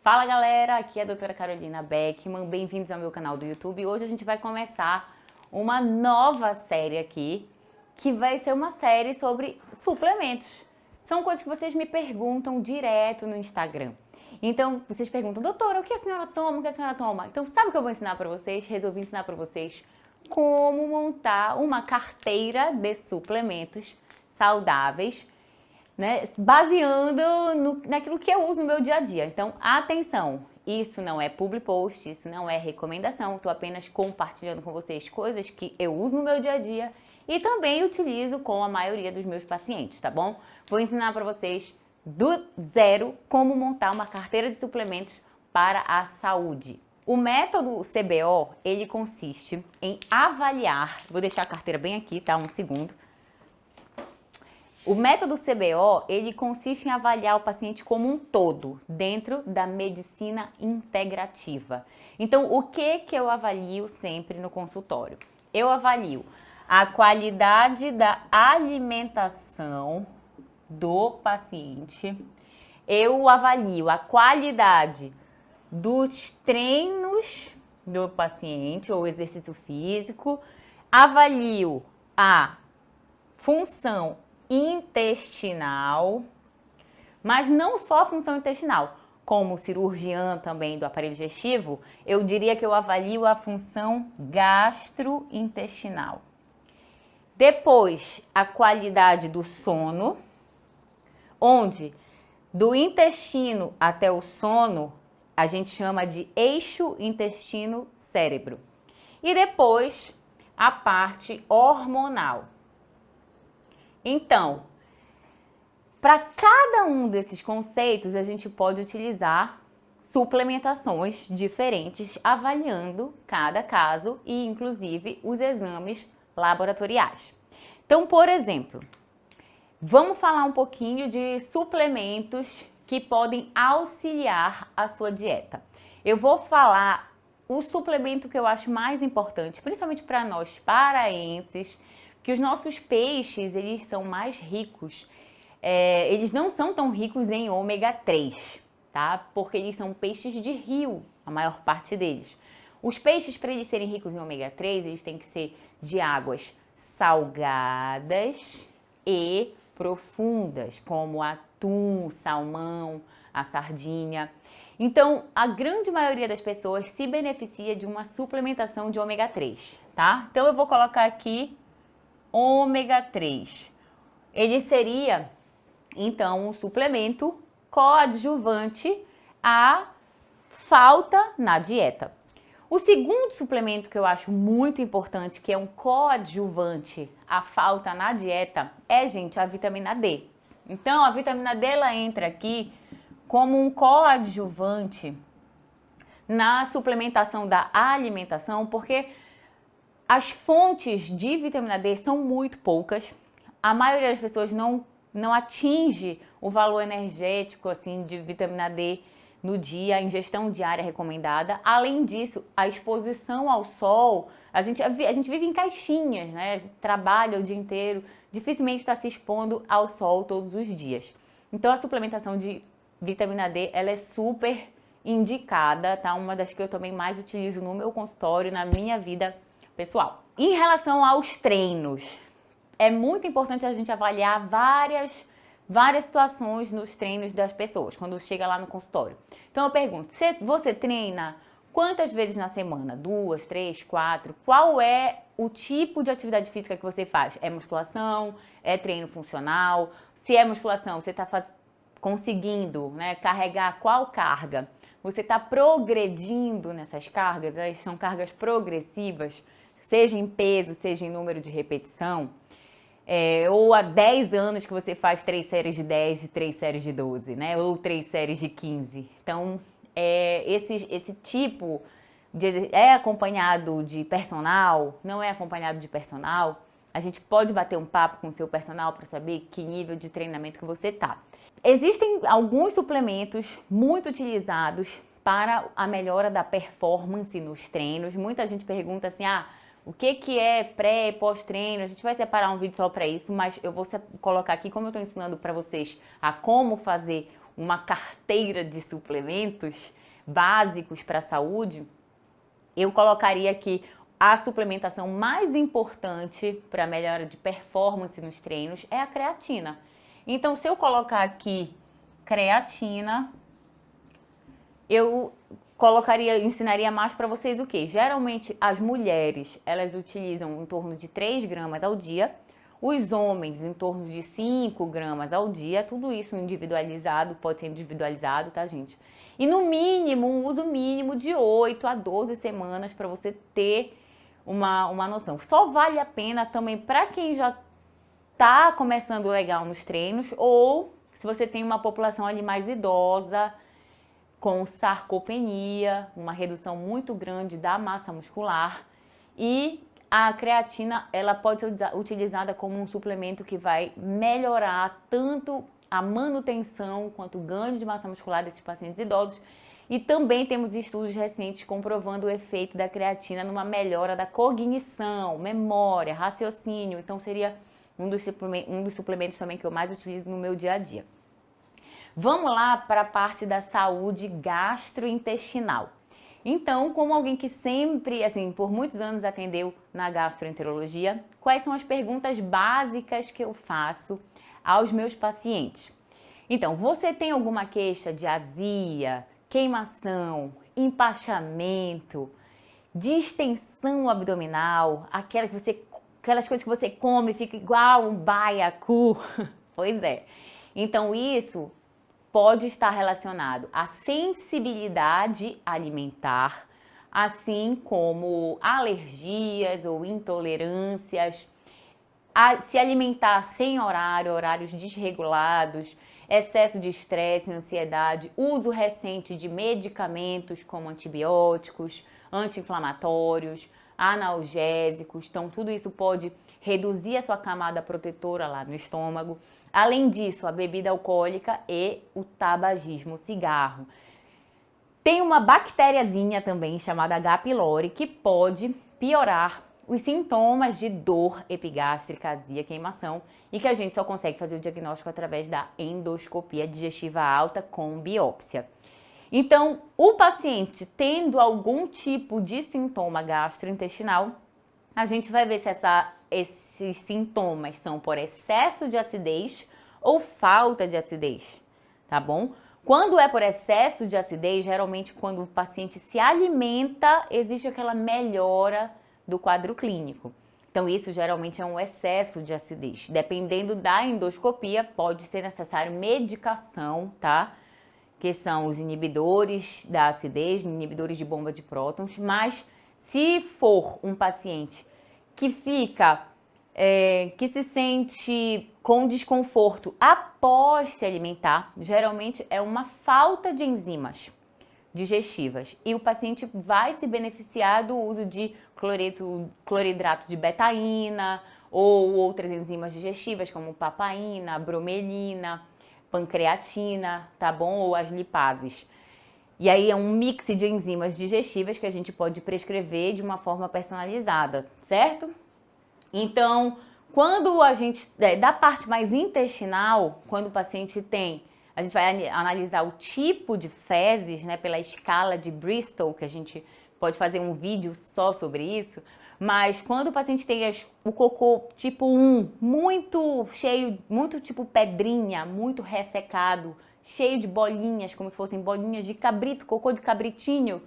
Fala galera, aqui é a doutora Carolina Beckman, bem-vindos ao meu canal do YouTube. Hoje a gente vai começar uma nova série aqui, que vai ser uma série sobre suplementos. São coisas que vocês me perguntam direto no Instagram. Então, vocês perguntam, doutora, o que a senhora toma, o que a senhora toma? Então, sabe o que eu vou ensinar pra vocês? Resolvi ensinar pra vocês como montar uma carteira de suplementos saudáveis, né, baseando naquilo que eu uso no meu dia a dia. Então, atenção, isso não é public post, isso não é recomendação, estou apenas compartilhando com vocês coisas que eu uso no meu dia a dia e também utilizo com a maioria dos meus pacientes, tá bom? Vou ensinar para vocês do zero como montar uma carteira de suplementos para a saúde. O método CBO, ele consiste em avaliar, vou deixar a carteira bem aqui, tá? Um segundo. O método CBO, ele consiste em avaliar o paciente como um todo, dentro da medicina integrativa. Então, o que eu avalio sempre no consultório? Eu avalio a qualidade da alimentação do paciente, eu avalio a qualidade dos treinos do paciente, ou exercício físico, avalio a função intestinal, mas não só a função intestinal, como cirurgiã também do aparelho digestivo, eu diria que eu avalio a função gastrointestinal. Depois, a qualidade do sono, onde do intestino até o sono, a gente chama de eixo intestino-cérebro. E depois, a parte hormonal. Então, para cada um desses conceitos, a gente pode utilizar suplementações diferentes, avaliando cada caso e, inclusive, os exames laboratoriais. Então, por exemplo, vamos falar um pouquinho de suplementos que podem auxiliar a sua dieta. Eu vou falar o suplemento que eu acho mais importante, principalmente para nós paraenses, que os nossos peixes, eles são mais ricos, eles não são tão ricos em ômega 3, tá? Porque eles são peixes de rio, a maior parte deles. Os peixes, para eles serem ricos em ômega 3, eles têm que ser de águas salgadas e profundas, como atum, salmão, a sardinha. Então, a grande maioria das pessoas se beneficia de uma suplementação de ômega 3, tá? Então, eu vou colocar aqui ômega 3. Ele seria, então, um suplemento coadjuvante à falta na dieta. O segundo suplemento que eu acho muito importante, que é um coadjuvante à falta na dieta, é, gente, a vitamina D. Então, a vitamina D, ela entra aqui como um coadjuvante na suplementação da alimentação, porque as fontes de vitamina D são muito poucas. A maioria das pessoas não atinge o valor energético assim de vitamina D no dia, a ingestão diária recomendada. Além disso, a exposição ao sol, a gente vive em caixinhas, né? A gente trabalha o dia inteiro, dificilmente está se expondo ao sol todos os dias. Então, a suplementação de vitamina D, ela é super indicada, tá? Uma das que eu também mais utilizo no meu consultório, na minha vida pessoal. Em relação aos treinos, é muito importante a gente avaliar várias situações nos treinos das pessoas, quando chega lá no consultório. Então eu pergunto, você treina quantas vezes na semana? 2, 3, 4? Qual é o tipo de atividade física que você faz? É musculação? É treino funcional? Se é musculação, você está conseguindo, né, carregar qual carga? Você está progredindo nessas cargas? Elas são cargas progressivas? Seja em peso, seja em número de repetição, ou há 10 anos que você faz 3 séries de 10 e 3 séries de 12, né? Ou 3 séries de 15. Então, esse tipo é acompanhado de personal, não é acompanhado de personal. A gente pode bater um papo com o seu personal para saber que nível de treinamento que você tá. Existem alguns suplementos muito utilizados para a melhora da performance nos treinos. Muita gente pergunta assim, o que é pré e pós-treino? A gente vai separar um vídeo só para isso, mas eu vou colocar aqui, como eu estou ensinando para vocês a como fazer uma carteira de suplementos básicos para a saúde, eu colocaria aqui a suplementação mais importante para a melhora de performance nos treinos é a creatina. Então, se eu colocar aqui creatina, eu ensinaria mais para vocês o que? Geralmente, as mulheres, elas utilizam em torno de 3 gramas ao dia, os homens em torno de 5 gramas ao dia, tudo isso individualizado, pode ser individualizado, tá, gente? E no mínimo, um uso mínimo de 8 a 12 semanas para você ter uma noção. Só vale a pena também para quem já tá começando legal nos treinos ou se você tem uma população ali mais idosa, com sarcopenia, uma redução muito grande da massa muscular, e a creatina ela pode ser utilizada como um suplemento que vai melhorar tanto a manutenção quanto o ganho de massa muscular desses pacientes idosos. E também temos estudos recentes comprovando o efeito da creatina numa melhora da cognição, memória, raciocínio. Então seria um dos suplementos também que eu mais utilizo no meu dia a dia. Vamos lá para a parte da saúde gastrointestinal. Então, como alguém que sempre, assim, por muitos anos atendeu na gastroenterologia, quais são as perguntas básicas que eu faço aos meus pacientes? Então, você tem alguma queixa de azia, queimação, empachamento, distensão abdominal, aquelas coisas que você come e fica igual um baiacu? Pois é. Então, isso pode estar relacionado à sensibilidade alimentar, assim como alergias ou intolerâncias, a se alimentar sem horário, horários desregulados, excesso de estresse, ansiedade, uso recente de medicamentos como antibióticos, anti-inflamatórios, analgésicos. Então, tudo isso pode reduzir a sua camada protetora lá no estômago. Além disso, a bebida alcoólica e o tabagismo, o cigarro. Tem uma bactériazinha também chamada H. pylori que pode piorar os sintomas de dor epigástrica, azia, queimação e que a gente só consegue fazer o diagnóstico através da endoscopia digestiva alta com biópsia. Então, o paciente tendo algum tipo de sintoma gastrointestinal, a gente vai ver se esses sintomas são por excesso de acidez ou falta de acidez, tá bom? Quando é por excesso de acidez, geralmente quando o paciente se alimenta, existe aquela melhora do quadro clínico. Então isso geralmente é um excesso de acidez. Dependendo da endoscopia, pode ser necessário medicação, tá? Que são os inibidores da acidez, inibidores de bomba de prótons, mas se for um paciente que que se sente com desconforto após se alimentar, geralmente é uma falta de enzimas digestivas e o paciente vai se beneficiar do uso de cloridrato de betaína ou outras enzimas digestivas como papaína, bromelina, pancreatina, tá bom? Ou as lipases. E aí é um mix de enzimas digestivas que a gente pode prescrever de uma forma personalizada, certo? Então, quando da parte mais intestinal, quando o paciente a gente vai analisar o tipo de fezes, né, pela escala de Bristol, que a gente pode fazer um vídeo só sobre isso, mas quando o paciente tem o cocô tipo 1, muito cheio, muito tipo pedrinha, muito ressecado, cheio de bolinhas, como se fossem bolinhas de cabrito, cocô de cabritinho,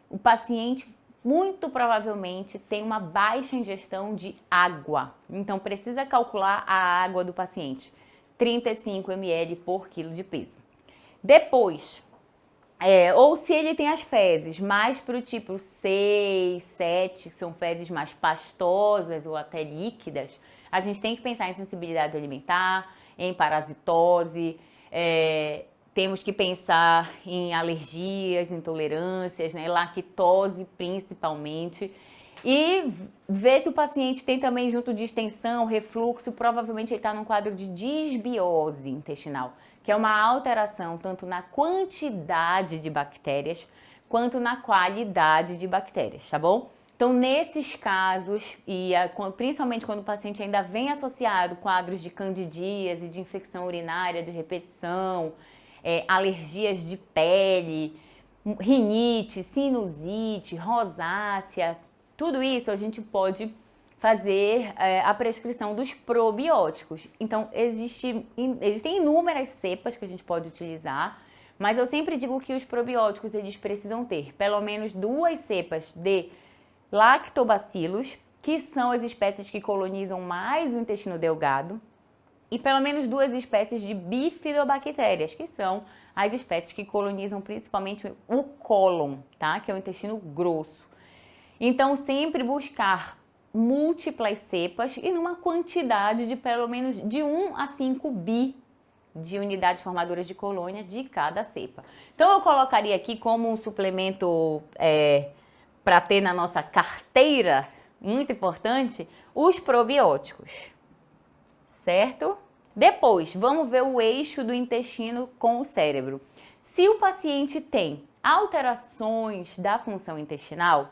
o paciente muito provavelmente tem uma baixa ingestão de água. Então, precisa calcular a água do paciente. 35 ml por quilo de peso. Depois, ou se ele tem as fezes mais para o tipo 6, 7, que são fezes mais pastosas ou até líquidas, a gente tem que pensar em sensibilidade alimentar, em parasitose, temos que pensar em alergias, intolerâncias, né? Lactose principalmente. E ver se o paciente tem também junto distensão, refluxo, provavelmente ele está num quadro de disbiose intestinal, que é uma alteração tanto na quantidade de bactérias quanto na qualidade de bactérias, tá bom? Então, nesses casos, principalmente quando o paciente ainda vem associado quadros de candidíase, de infecção urinária, de repetição, alergias de pele, rinite, sinusite, rosácea, tudo isso a gente pode fazer a prescrição dos probióticos. Então, existem inúmeras cepas que a gente pode utilizar, mas eu sempre digo que os probióticos eles precisam ter pelo menos 2 cepas de lactobacilos, que são as espécies que colonizam mais o intestino delgado, e pelo menos 2 espécies de bifidobactérias, que são as espécies que colonizam principalmente o cólon, tá? Que é o intestino grosso. Então, sempre buscar múltiplas cepas e numa quantidade de pelo menos de 1 a 5 bi de unidades formadoras de colônia de cada cepa. Então, eu colocaria aqui como um suplemento para ter na nossa carteira, muito importante, os probióticos, certo? Depois, vamos ver o eixo do intestino com o cérebro. Se o paciente tem alterações da função intestinal,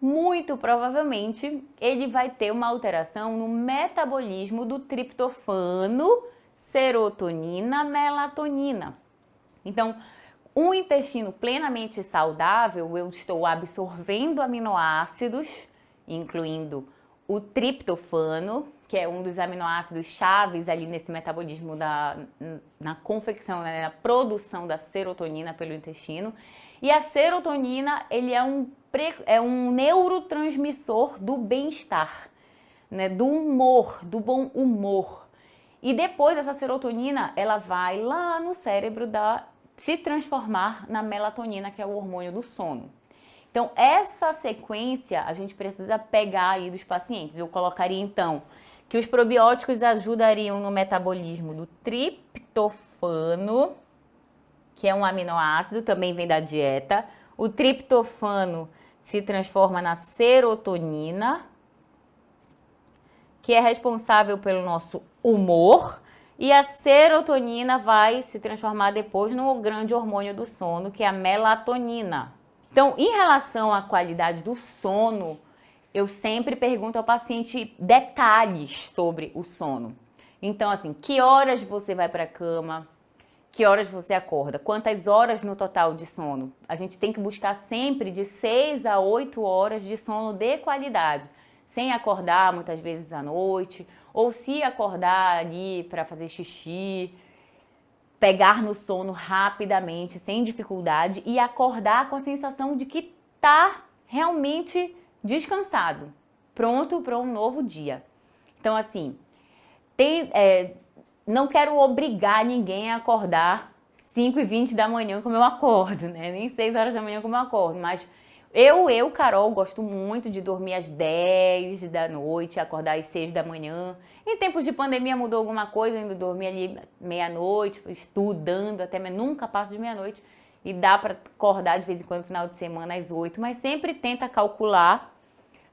muito provavelmente ele vai ter uma alteração no metabolismo do triptofano, serotonina, melatonina. Então, um intestino plenamente saudável, eu estou absorvendo aminoácidos, incluindo o triptofano, que é um dos aminoácidos chaves ali nesse metabolismo na confecção, né, na produção da serotonina pelo intestino. E a serotonina, ele é um neurotransmissor do bem-estar, né, do humor, do bom humor. E depois essa serotonina, ela vai lá no cérebro se transformar na melatonina, que é o hormônio do sono. Então, essa sequência a gente precisa pegar aí dos pacientes. Eu colocaria, então, que os probióticos ajudariam no metabolismo do triptofano, que é um aminoácido, também vem da dieta. O triptofano se transforma na serotonina, que é responsável pelo nosso humor. E a serotonina vai se transformar depois no grande hormônio do sono, que é a melatonina. Então, em relação à qualidade do sono, eu sempre pergunto ao paciente detalhes sobre o sono. Então, assim, que horas você vai para a cama? Que horas você acorda? Quantas horas no total de sono? A gente tem que buscar sempre de 6 a 8 horas de sono de qualidade, sem acordar muitas vezes à noite, ou se acordar ali para fazer xixi, pegar no sono rapidamente, sem dificuldade e acordar com a sensação de que tá realmente descansado, pronto para um novo dia. Então, assim, não quero obrigar ninguém a acordar 5h20 da manhã como eu acordo, né? Nem 6 horas da manhã como eu acordo, mas Carol, gosto muito de dormir às 10 da noite, acordar às 6 da manhã. Em tempos de pandemia mudou alguma coisa, ainda dormi ali meia-noite, estudando até, mas nunca passo de meia-noite. E dá para acordar de vez em quando no final de semana às 8, mas sempre tenta calcular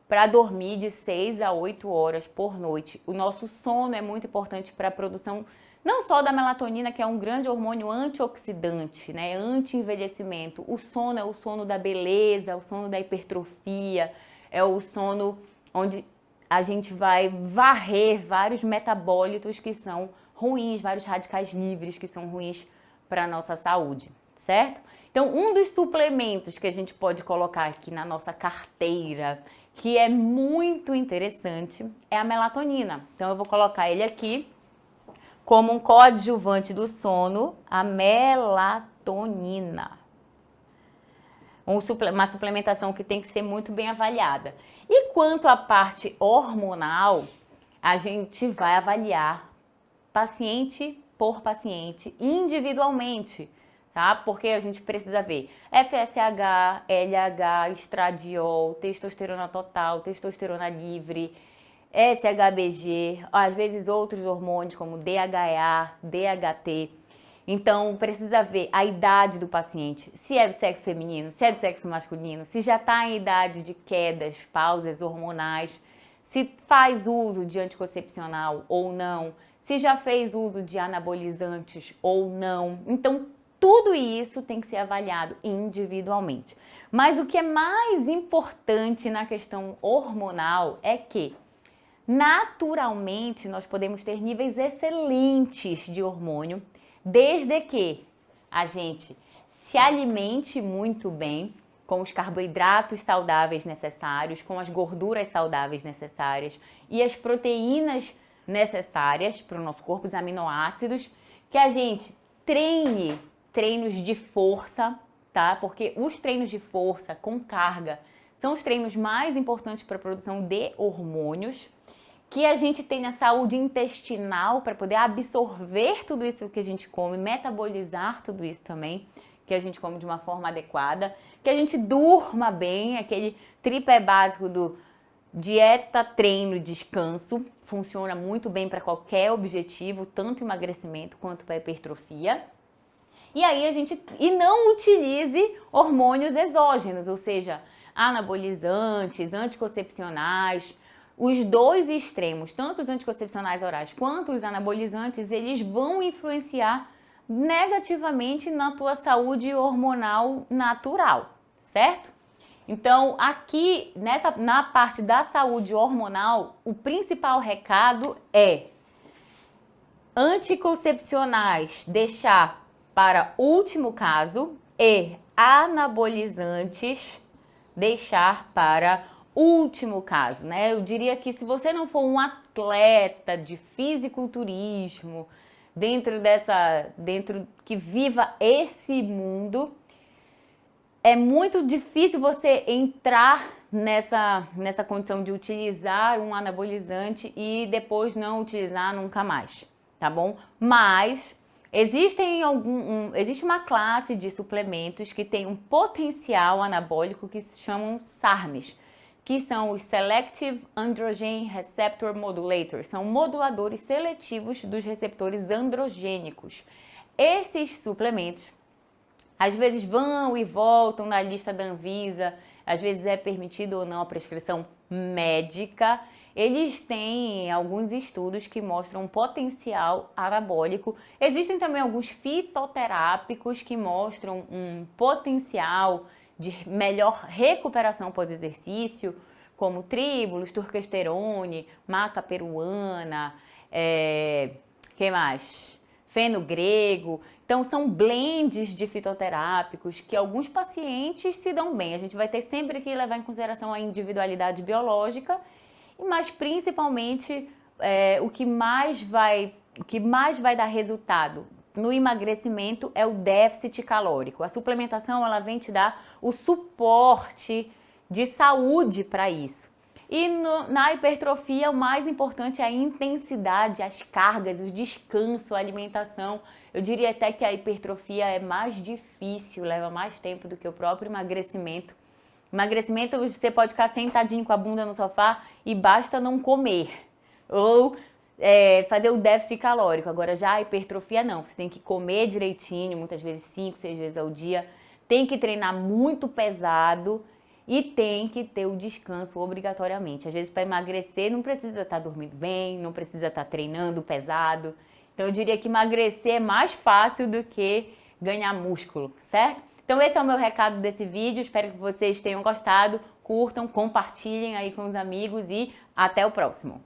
para dormir de 6 a 8 horas por noite. O nosso sono é muito importante para a produção não só da melatonina, que é um grande hormônio antioxidante, né, anti-envelhecimento. O sono é o sono da beleza, o sono da hipertrofia, é o sono onde a gente vai varrer vários metabólitos que são ruins, vários radicais livres que são ruins para a nossa saúde, certo? Então, um dos suplementos que a gente pode colocar aqui na nossa carteira, que é muito interessante, é a melatonina. Então, eu vou colocar ele aqui como um coadjuvante do sono, a melatonina. Uma suplementação que tem que ser muito bem avaliada. E quanto à parte hormonal, a gente vai avaliar paciente por paciente, individualmente, tá? Porque a gente precisa ver FSH, LH, estradiol, testosterona total, testosterona livre, SHBG, às vezes outros hormônios como DHEA, DHT. Então, precisa ver a idade do paciente, se é do sexo feminino, se é do sexo masculino, se já está em idade de quedas, pausas hormonais, se faz uso de anticoncepcional ou não, se já fez uso de anabolizantes ou não. Então, tudo isso tem que ser avaliado individualmente. Mas o que é mais importante na questão hormonal é que, naturalmente, nós podemos ter níveis excelentes de hormônio, desde que a gente se alimente muito bem com os carboidratos saudáveis necessários, com as gorduras saudáveis necessárias e as proteínas necessárias para o nosso corpo, os aminoácidos, que a gente treine treinos de força, tá? Porque os treinos de força com carga são os treinos mais importantes para a produção de hormônios, que a gente tenha saúde intestinal para poder absorver tudo isso que a gente come, metabolizar tudo isso também, que a gente come de uma forma adequada, que a gente durma bem, aquele tripé básico do dieta, treino e descanso, funciona muito bem para qualquer objetivo, tanto emagrecimento quanto para hipertrofia. E aí e não utilize hormônios exógenos, ou seja, anabolizantes, anticoncepcionais. Os dois extremos, tanto os anticoncepcionais orais quanto os anabolizantes, eles vão influenciar negativamente na tua saúde hormonal natural, certo? Então, aqui na parte da saúde hormonal, o principal recado é anticoncepcionais deixar para último caso e anabolizantes deixar para último caso, né? Eu diria que se você não for um atleta de fisiculturismo, dentro que viva esse mundo, é muito difícil você entrar nessa condição de utilizar um anabolizante e depois não utilizar nunca mais, tá bom? Mas existe uma classe de suplementos que tem um potencial anabólico que se chamam SARMs, que são os Selective Androgen Receptor Modulators, são moduladores seletivos dos receptores androgênicos. Esses suplementos, às vezes vão e voltam na lista da Anvisa, às vezes é permitido ou não a prescrição médica. Eles têm alguns estudos que mostram um potencial anabólico. Existem também alguns fitoterápicos que mostram um potencial de melhor recuperação pós-exercício, como tríbulos, turkesterone, maca peruana, que mais? Fenogrego. Então, são blends de fitoterápicos que alguns pacientes se dão bem. A gente vai ter sempre que levar em consideração a individualidade biológica, mas principalmente o que mais vai dar resultado no emagrecimento é o déficit calórico. A suplementação, ela vem te dar o suporte de saúde para isso. E na hipertrofia, o mais importante é a intensidade, as cargas, o descanso, a alimentação. Eu diria até que a hipertrofia é mais difícil, leva mais tempo do que o próprio emagrecimento. Emagrecimento, você pode ficar sentadinho com a bunda no sofá e basta não comer. Ou fazer o déficit calórico. Agora já a hipertrofia não, você tem que comer direitinho, muitas vezes 5, 6 vezes ao dia, tem que treinar muito pesado e tem que ter o descanso obrigatoriamente. Às vezes para emagrecer não precisa estar dormindo bem, não precisa estar treinando pesado. Então eu diria que emagrecer é mais fácil do que ganhar músculo, certo? Então esse é o meu recado desse vídeo, espero que vocês tenham gostado, curtam, compartilhem aí com os amigos e até o próximo.